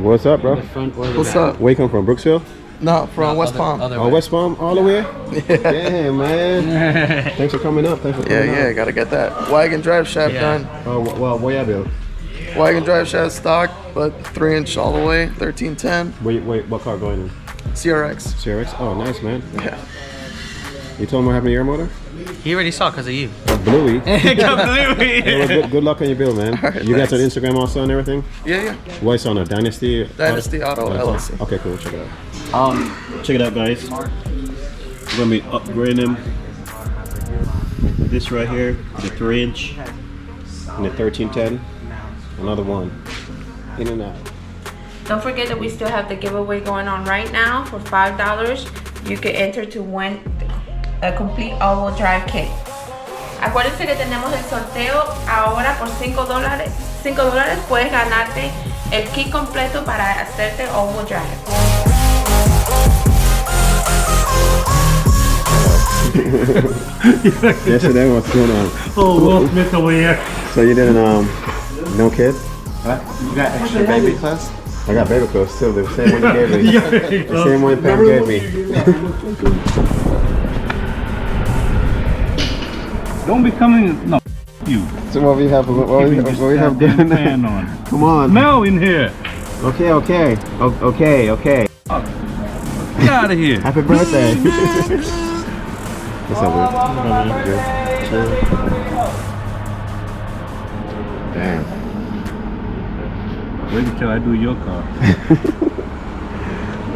What's up, bro? What's up? Where you come from, Brooksville? No, from West Palm. Oh, West Palm, all the way? Yeah. Damn, man. Thanks for coming up. Yeah, gotta get that wagon drive shaft done. Oh, well, what y'all build? Wagon drive shaft stock, but 3-inch all the way, 1310. Wait, what car going in? CRX. CRX? Oh, nice, man. Yeah. You told him what happened to your motor? He already saw because of you. Blue EG. Blue EG. Hey, good luck on your build, man. Right, you guys on Instagram also and everything? Yeah. What's on a Dynasty Auto LLC. Okay, cool. Check it out. Check it out, guys. We're gonna be upgrading them. This right here, the 3-inch, and the 1310. Another one. In and out. Don't forget that we still have the giveaway going on right now for $5. You can enter to win a complete all-wheel drive kit. Acuérdense que tenemos el sorteo ahora por $5. $5 puedes ganarte el kit completo para hacerte all-wheel drive. Yesterday, what's going on? Oh, Will Smith over here. So you didn't, no kid? What? You got extra baby clothes? I got baby clothes still, the same one you gave me. The same one Pam gave me. Don't be coming. No, you. So what we have going on? Come on. Mel in here. Okay. Get out of here. Happy birthday. What's up, dude? Chill. Damn. Wait until I do your car.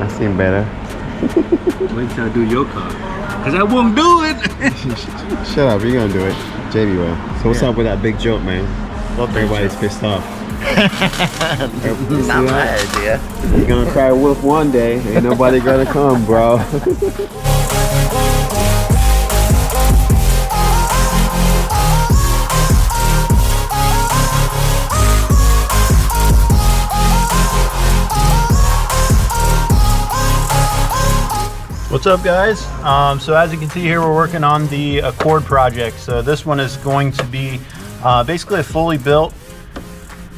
I seen better. Wait till I do your car. Cause I won't do it. Shut up, you're gonna do it. JB will. So what's up with that big joke, man? Everybody's pissed off. Not my idea. You're gonna cry wolf one day, ain't nobody gonna come, bro. What's up, guys? So as you can see here, we're working on the Accord project. So this one is going to be basically a fully built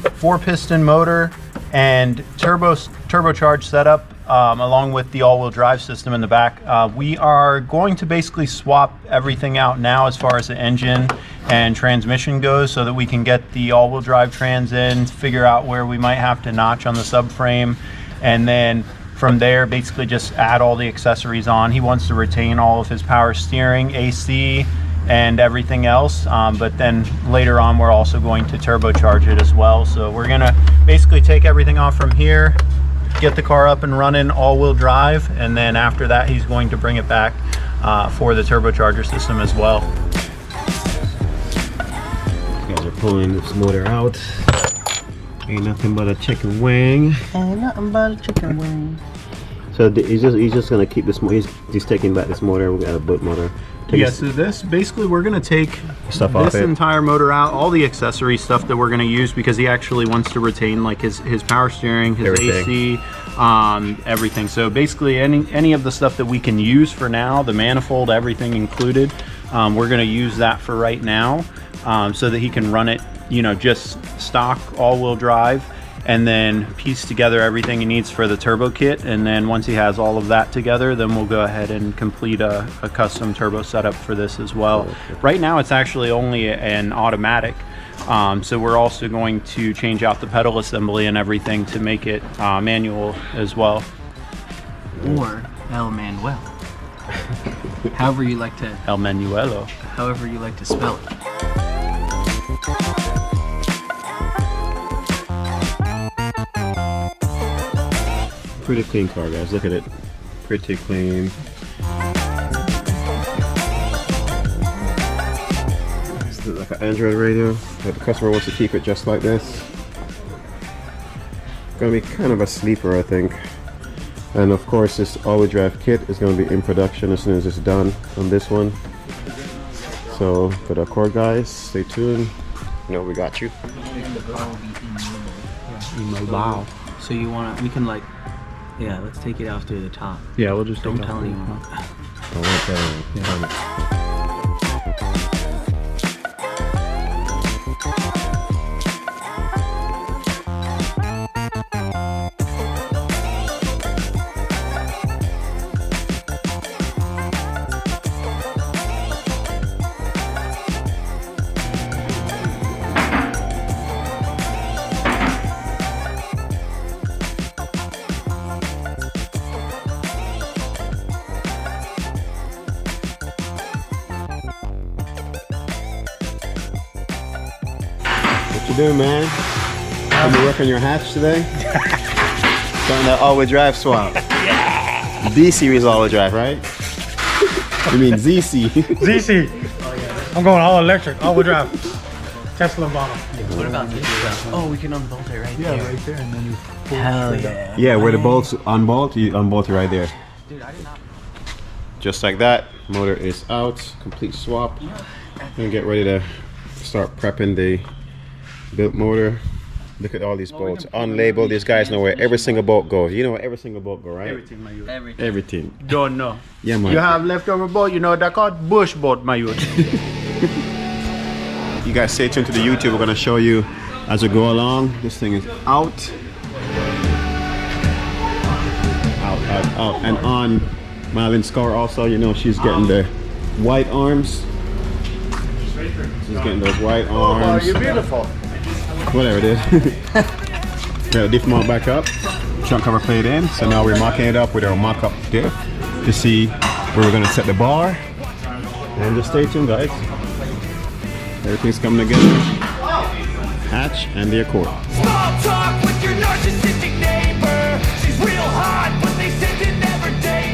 4-piston motor and turbocharged setup, along with the all-wheel drive system in the back. We are going to basically swap everything out now as far as the engine and transmission goes, so that we can get the all-wheel drive trans in, figure out where we might have to notch on the subframe, and then from there basically just add all the accessories on. He wants to retain all of his power steering, AC, and everything else, but then later on we're also going to turbocharge it as well. So we're gonna basically take everything off from here, get the car up and running all-wheel drive, and then after that he's going to bring it back for the turbocharger system as well. You guys are pulling this motor out. Ain't nothing but a chicken wing. Ain't nothing but a chicken wing. So he's just gonna keep this. He's taking back this motor. We got a boat motor. Yeah, so this basically we're gonna take Stuff off this it. entire motor out, all the accessory stuff that we're gonna use, because he actually wants to retain like his power steering, his Everything. AC, everything. So basically any of the stuff that we can use for now, the manifold, everything included, we're gonna use that for right now, so that he can run it, you know, just stock all-wheel drive, and then piece together everything he needs for the turbo kit. And then once he has all of that together, then we'll go ahead and complete a custom turbo setup for this as well. Right now it's actually only an automatic, so we're also going to change out the pedal assembly and everything to make it manual as well. Or El Manuel. However you like to. El Manuelo. However you like to spell it. Pretty clean car, guys. Look at it. Pretty clean. This is like an Android radio. The customer wants to keep it just like this. Gonna be kind of a sleeper, I think. And of course, this all-wheel drive kit is gonna be in production as soon as it's done on this one. So for the Accord guys, stay tuned. You know we got you. Wow. So you wanna? We can like. Yeah, let's take it out through the top. Yeah, we'll just Don't tell anyone. I want that. you doing, man? Have you work on your hatch today? Starting that all-wheel drive swap. Yeah. D series all-wheel drive, right? You mean ZC? ZC. I'm going all electric, all wheel drive. Tesla bottom. What about this stuff? Oh, we can unbolt it right there. Yeah, right there, and then you pull Hell it straight yeah. up. Yeah, where the bolts unbolt, you unbolt it right there. Dude, I did not. Just like that, motor is out, complete swap. And get ready to start prepping the built motor. Look at all these bolts, unlabeled. These guys know where every single bolt goes. You know where every single bolt goes, right? Everything, my youth. Everything. Don't know. Yeah, man. You have leftover boat, you know what they're called? Bush boat, my youth. You guys stay tuned to the YouTube. We're gonna show you as we go along. This thing is out. Out. And on MyLynn's car also, you know, she's getting the white arms. She's getting those white arms. Oh, you're beautiful. Whatever it is. The diff mount back up. Trunk cover plate in. So now we're mocking it up with our mock-up diff to see where we're gonna set the bar. And just stay tuned, guys. Everything's coming together. Hatch and the Accord. Small talk with your narcissistic neighbor. She's real hot, but they say to never date